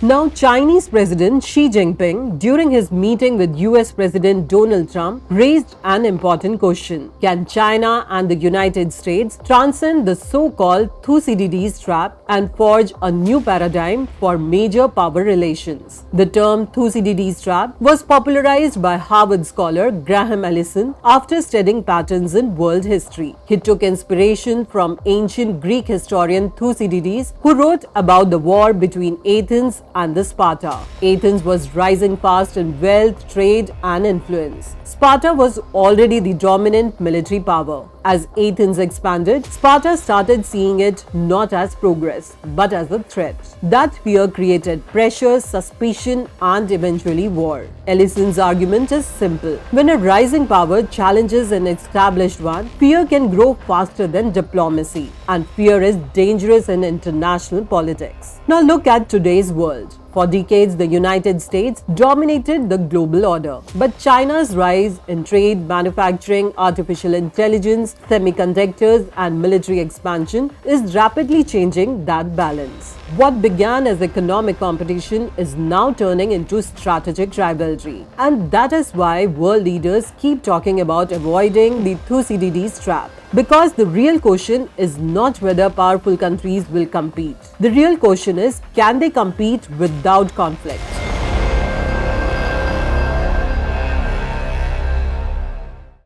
Now, Chinese President Xi Jinping, during his meeting with US President Donald Trump, raised an important question. Can China and the United States transcend the so-called Thucydides trap and forge a new paradigm for major power relations? The term Thucydides trap was popularized by Harvard scholar Graham Allison after studying patterns in world history. He took inspiration from ancient Greek historian Thucydides, who wrote about the war between Athens and the Sparta. Athens was rising fast in wealth, trade, and influence. Sparta was already the dominant military power. As Athens expanded, Sparta started seeing it not as progress, but as a threat. That fear created pressure, suspicion, and eventually war. Ellison's argument is simple. When a rising power challenges an established one, fear can grow faster than diplomacy, and fear is dangerous in international politics. Now look at today's world. For decades, the United States dominated the global order. But China's rise in trade, manufacturing, artificial intelligence, semiconductors, and military expansion is rapidly changing that balance. What began as economic competition is now turning into strategic rivalry. And that is why world leaders keep talking about avoiding the Thucydides trap. Because the real question is not whether powerful countries will compete. The real question is, can they compete without conflict?